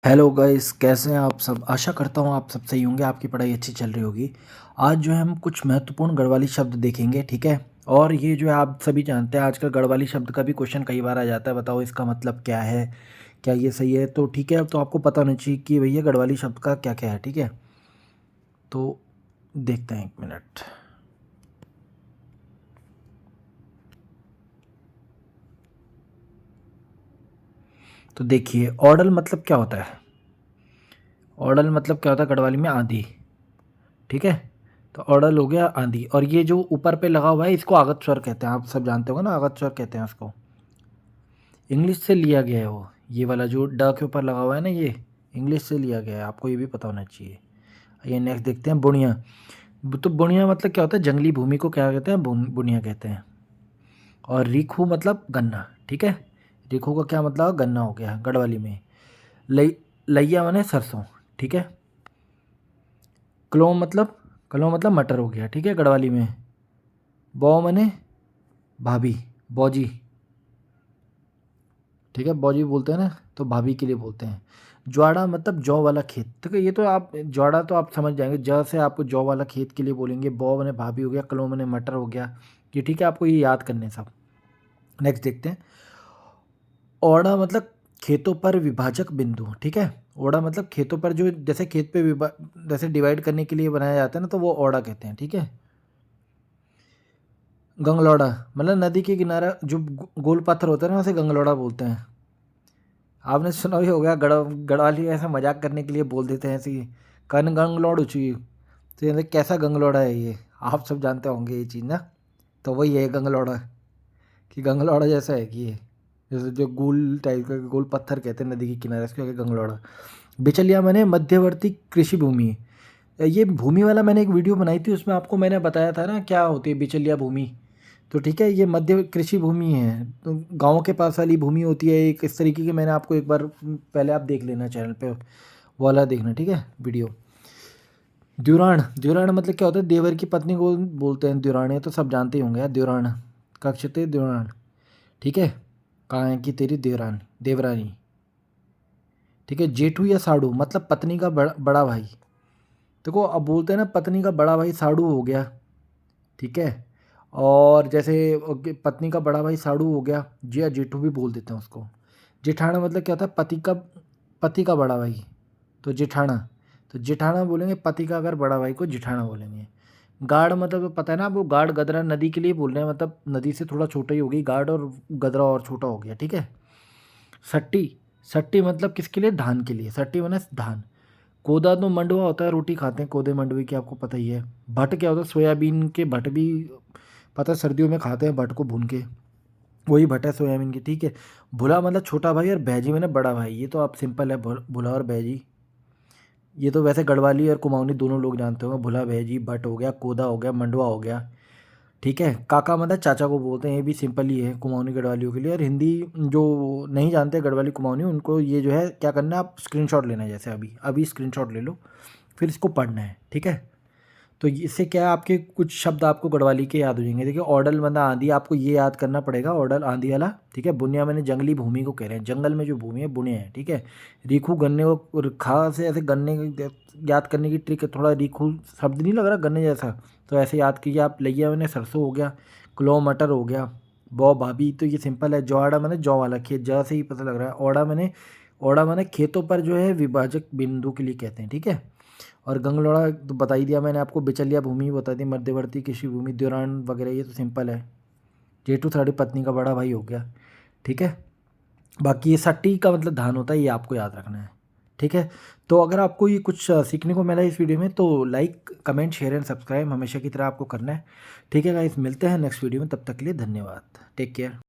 Hello guys, कैसे हैं आप सब। आशा करता हूँ आप सब सही होंगे, आपकी पढ़ाई अच्छी चल रही होगी। आज जो है हम कुछ महत्वपूर्ण गढ़वाली शब्द देखेंगे, ठीक है। और ये जो है आप सभी जानते हैं आजकल गढ़वाली शब्द का भी क्वेश्चन कई बार आ जाता है, बताओ इसका मतलब क्या है, क्या ये सही है। तो ठीक है, अब तो आपको पता होना चाहिए कि भैया गढ़वाली शब्द का क्या क्या है, ठीक है। तो देखते हैं, एक मिनट। तो देखिए, ऑडल मतलब क्या होता है। ऑडल मतलब क्या होता है गढ़वाली में, आंधी, ठीक है। तो ऑर्डल हो गया आंधी, और ये जो ऊपर पे लगा हुआ है इसको आगत स्वर कहते हैं, आप सब जानते होंगे ना, आगत स्वर कहते हैं उसको। इंग्लिश से लिया गया है वो, ये वाला जो ड के ऊपर लगा हुआ है ना, ये इंग्लिश से लिया गया है, आपको ये भी पता होना चाहिए। ये नेक्स्ट देखते हैं, बुनिया। तो बुनिया मतलब क्या होता है, जंगली भूमि को क्या कहते हैं, बुनिया कहते हैं। और रीखू मतलब गन्ना, ठीक है। रीखू का क्या मतलब, गन्ना हो गया गढ़वाली में। लई लैया माने सरसों, ठीक है। क्लो मतलब मटर हो गया, ठीक है गढ़वाली में। बौ मने भाभी, बौजी, ठीक है, बौजी बोलते हैं ना, तो भाभी के लिए बोलते हैं। ज्वाड़ा मतलब जौ वाला खेत, ठीक है। ये तो आप ज्वाड़ा तो आप समझ जाएंगे, ज से आपको जौ वाला खेत के लिए बोलेंगे। बौ मने भाभी हो गया, कलो मने मटर हो गया। ये ठीक है, आपको ये याद करने सब। नेक्स्ट देखते हैं, ओड़ा मतलब खेतों पर विभाजक बिंदु, ठीक है। ओड़ा मतलब खेतों पर जो, जैसे खेत पे जैसे डिवाइड करने के लिए बनाया जाता है ना, तो वो ओड़ा कहते हैं, ठीक है। गंगलौड़ा मतलब नदी के किनारा जो गोल पत्थर होता है ना, उसे गंगलौड़ा बोलते हैं। आपने सुना भी होगा, गढ़वाली ऐसा मजाक करने के लिए बोल देते हैं ऐसे ही, कन गंगलौड़ उची। तो ये कैसा गंगलौड़ा है ये, आप सब जानते होंगे ये चीज़ ना। तो वही है गंगलौड़ा, कि गंगलौड़ा जैसा है कि ये, जैसे जो गोल टाइप का गोल पत्थर कहते हैं नदी के किनारे, इसको कहते हैं गंगलौड़ा। बिचलिया मैंने मध्यवर्ती कृषि भूमि, ये भूमि वाला मैंने एक वीडियो बनाई थी, उसमें आपको मैंने बताया था ना क्या होती है बिचलिया भूमि। तो ठीक है, ये मध्य कृषि भूमि है, तो गाँव के पास वाली भूमि होती है एक इस तरीके की। मैंने आपको एक बार पहले आप देख लेना चैनल पे, वो वाला देखना, ठीक है वीडियो। द्युरान, द्युरान मतलब क्या होता है, देवर की पत्नी को बोलते हैं द्युरान, ये तो सब जानते ही होंगे यार। द्युरान कक्षते द्युरान, ठीक है। कहाँ है कि तेरी देवरान, देवरानी, ठीक है। जेठू या साड़ू मतलब पत्नी का बड़ा भाई। देखो अब बोलते हैं ना, पत्नी का बड़ा भाई साड़ू हो गया, ठीक है। और जैसे पत्नी का बड़ा भाई साड़ू हो गया, जी या जेठू भी बोल देते हैं उसको। जेठाना मतलब क्या होता है, पति का बड़ा भाई, तो जेठाना। तो जेठाना बोलेंगे पति का अगर बड़ा भाई को जेठाना बोलेंगे। गाढ़ मतलब तो पता है ना आपको, गाढ़ गदरा नदी के लिए बोल रहे हैं, मतलब नदी से थोड़ा छोटा ही होगी गाढ़, और गदरा और छोटा हो गया, ठीक है। सट्टी, सट्टी मतलब किसके लिए, धान के लिए, सट्टी माने धान। कोदा तो मंडुआ होता है, रोटी खाते हैं कोदे मंडुए की, आपको पता ही है। भट क्या होता है, सोयाबीन के भट भी, पता है सर्दियों में खाते हैं भट को भून के, वही भट है सोयाबीन की, ठीक है। भुला मतलब छोटा भाई, और बैजी मैंने बड़ा भाई, ये तो आप सिंपल है, भुला और बैजी। ये तो वैसे गढ़वाली और कुमाऊनी दोनों लोग जानते होंगे, भुला बैजी भट हो गया, कोदा हो गया, मंडुआ हो गया, ठीक है। काका मतलब चाचा को बोलते हैं, ये भी सिंपल ही है कुमाऊनी गढ़वालियों के लिए। और हिंदी जो नहीं जानते गढ़वाली कुमाऊनी, उनको ये जो है क्या करना है, आप स्क्रीनशॉट लेना है, जैसे अभी अभी स्क्रीनशॉट ले लो, फिर इसको पढ़ना है, ठीक है। तो इससे क्या है, आपके कुछ शब्द आपको गढ़वाली के याद हो जाएंगे। देखिए, ऑडल मतलब आंधी, आपको ये याद करना पड़ेगा, ऑडल आंधी वाला, ठीक है। बुनिया मैंने जंगली भूमि को कह रहे हैं, जंगल में जो भूमि है बुनिया है, ठीक है। रीखू गन्ने को, खा से ऐसे गन्ने याद करने की ट्रिक है थोड़ा। रीखू शब्द नहीं लग रहा गन्ने जैसा, तो ऐसे याद कीजिए आप। लैया मैंने सरसों हो गया, क्लो मटर हो गया, बौ भाभी, तो ये सिंपल है। जौड़ा मैंने जौ वाला खेत, जौ से ही पता लग रहा है। ओड़ा मैंने खेतों पर जो है विभाजक बिंदु के लिए कहते हैं, ठीक है। और गंगलौड़ा तो बता ही दिया मैंने आपको, बिचलिया भूमि बता दी, मध्यवर्ती कृषि भूमि, द्योरान वगैरह, ये तो सिंपल है। जेठू साड़ी पत्नी का बड़ा भाई हो गया, ठीक है। बाकी ये सट्टी का मतलब धान होता है, ये आपको याद रखना है, ठीक है। तो अगर आपको ये कुछ सीखने को मिला इस वीडियो में, तो like comment share and subscribe हमेशा की तरह आपको करना है, ठीक है गाइस। मिलते हैं नेक्स्ट वीडियो में, तब तक के लिए धन्यवाद, टेक केयर।